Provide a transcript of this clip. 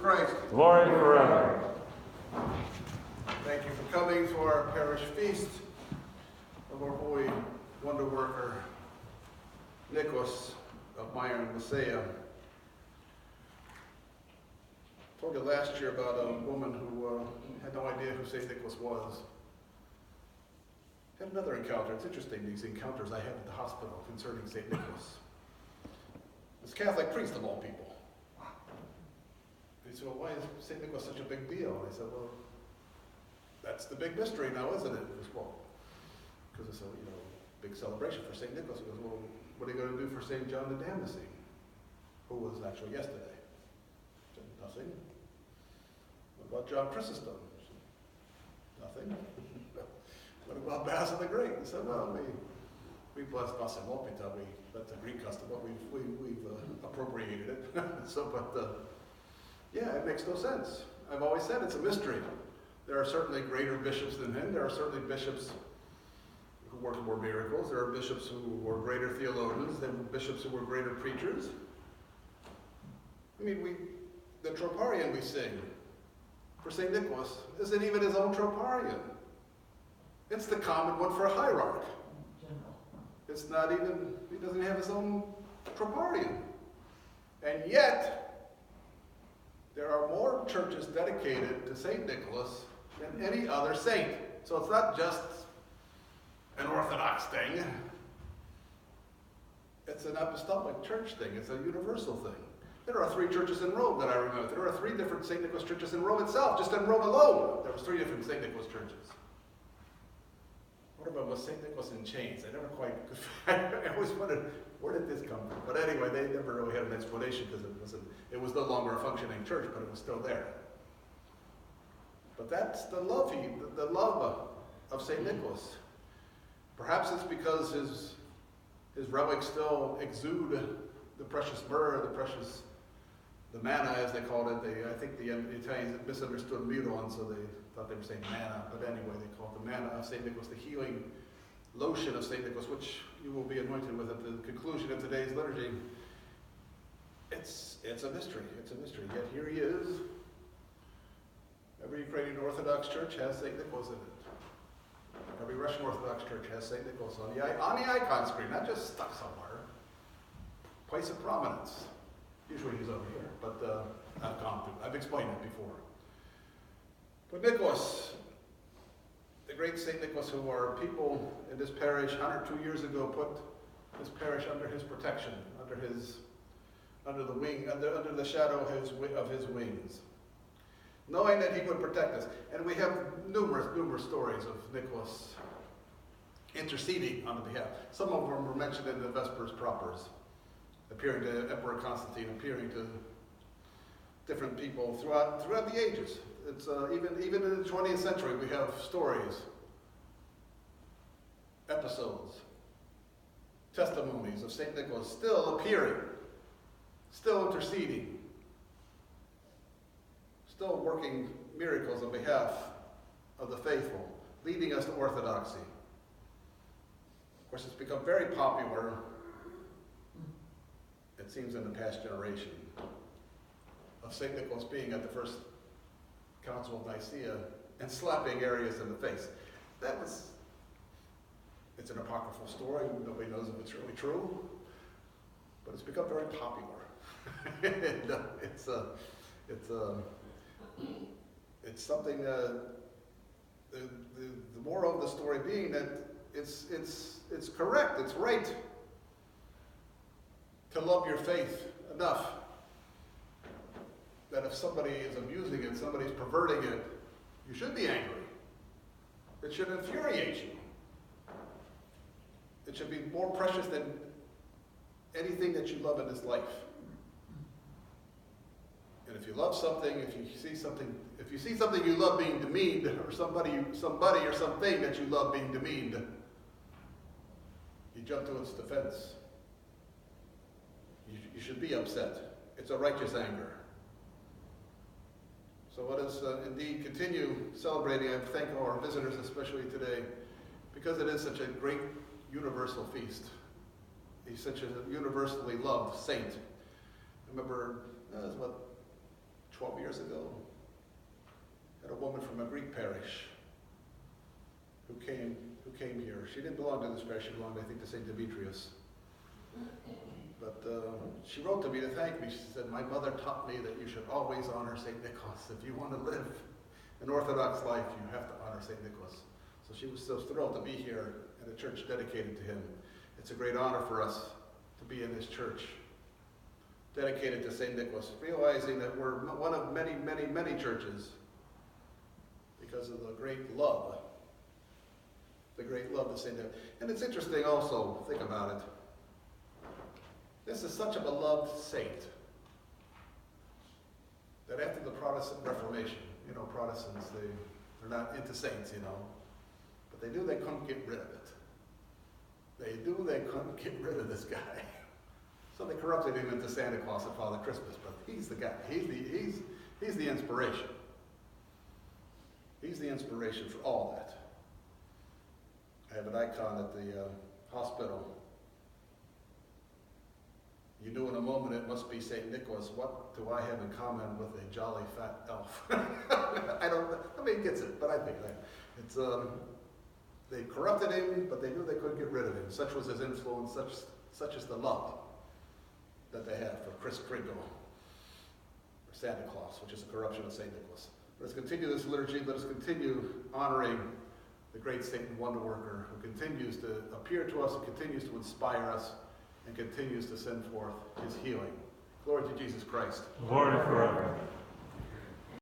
Christ. Glory forever. Thank you for coming to our parish feast of our holy wonder worker, Nicholas of Myron, Messiah. I told you last year about a woman who had no idea who St. Nicholas was. Had another encounter. It's interesting, these encounters I have at the hospital concerning St. Nicholas. This Catholic priest of all people. He said, well, why is St. Nicholas such a big deal? And I said, well, that's the big mystery now, isn't it? He goes, well, because it's a big celebration for St. Nicholas. He goes, well, what are you going to do for St. John the Damascene, who was actually yesterday? I said, nothing. What about John Chrysostom? I said, nothing. What about Basil the Great? He said, well, we bless Vasilopita. That's a Greek custom, but we've appropriated it. Yeah, it makes no sense. I've always said it's a mystery. There are certainly greater bishops than him. There are certainly bishops who worked more miracles. There are bishops who were greater theologians. There were bishops who were greater preachers. I mean, the Troparion we sing for St. Nicholas isn't even his own Troparion. It's the common one for a hierarch. It's not even, he doesn't have his own Troparion. And yet, there are more churches dedicated to St. Nicholas than any other saint. So it's not just an Orthodox thing. It's an apostolic church thing. It's a universal thing. There are 3 churches in Rome that I remember. There are 3 different St. Nicholas churches in Rome itself. Just in Rome alone, there was 3 different St. Nicholas churches. What about was St. Nicholas in chains? I never quite, I always wondered, where did this come from? But anyway, they never really had an explanation because it was no longer a functioning church, but it was still there. But that's the love of St. Nicholas. Perhaps it's because his relics still exude the precious myrrh, the manna, as they called it. I think the Italians misunderstood miron, so they thought they were saying manna. But anyway, they called it the manna of St. Nicholas, the healing lotion of St. Nicholas, which you will be anointed with at the conclusion of today's liturgy. It's a mystery. It's a mystery. Yet here he is. Every Ukrainian Orthodox church has St. Nicholas in it. Every Russian Orthodox church has St. Nicholas on the icon screen, not just stuck somewhere. Place of prominence. Usually he's over here, but I've explained it before. But Nicholas, the great St. Nicholas, who our people in this parish 102 years ago put this parish under his protection, under the shadow of his wings, knowing that he would protect us. And we have numerous stories of Nicholas interceding on the behalf. Some of them were mentioned in the Vespers Propers, appearing to Emperor Constantine, appearing to different people throughout the ages. It's even in the 20th century, we have stories, episodes, testimonies of St. Nicholas still appearing, still interceding, still working miracles on behalf of the faithful, leading us to orthodoxy. Of course, it's become very popular, it seems, in the past generation, of St. Nicholas being at the First Council of Nicaea and slapping Arius in the face. It's an apocryphal story. Nobody knows if it's really true, but it's become very popular. It's something. The moral of the story being that it's correct. It's right to love your faith enough that if somebody is abusing it, somebody's perverting it, you should be angry. It should infuriate you. It should be more precious than anything that you love in this life. And if you love something, if you see something you love being demeaned, or somebody or something that you love being demeaned, you jump to its defense. You should be upset. It's a righteous anger. So let us indeed continue celebrating and thank our visitors, especially today, because it is such a great universal feast. He's such a universally loved saint. I remember, 12 years ago. Had a woman from a Greek parish who came here. She didn't belong to this parish. She belonged, I think, to St. Demetrius. But she wrote to me to thank me. She said, my mother taught me that you should always honor St. Nicholas. If you want to live an Orthodox life, you have to honor St. Nicholas. So she was so thrilled to be here at a church dedicated to him. It's a great honor for us to be in this church dedicated to St. Nicholas, realizing that we're one of many, many, many churches because of the great love of St. Nicholas. And it's interesting also, think about it. This is such a beloved saint that after the Protestant Reformation, Protestants, they're not into saints, but they couldn't get rid of it. They couldn't get rid of this guy. So they corrupted him into Santa Claus and Father Christmas, but he's the guy. He's the inspiration. He's the inspiration for all that. I have an icon at the hospital. You knew in a moment it must be St. Nicholas. What do I have in common with a jolly fat elf? He gets it, but I think it's, they corrupted him, but they knew they couldn't get rid of him. Such was his influence, such is the love that they have for Kris Kringle, or Santa Claus, which is a corruption of St. Nicholas. Let us continue this liturgy. Let us continue honoring the great saint and wonder worker who continues to appear to us, who continues to inspire us, and continues to send forth his healing. Glory to Jesus Christ. Glory forever.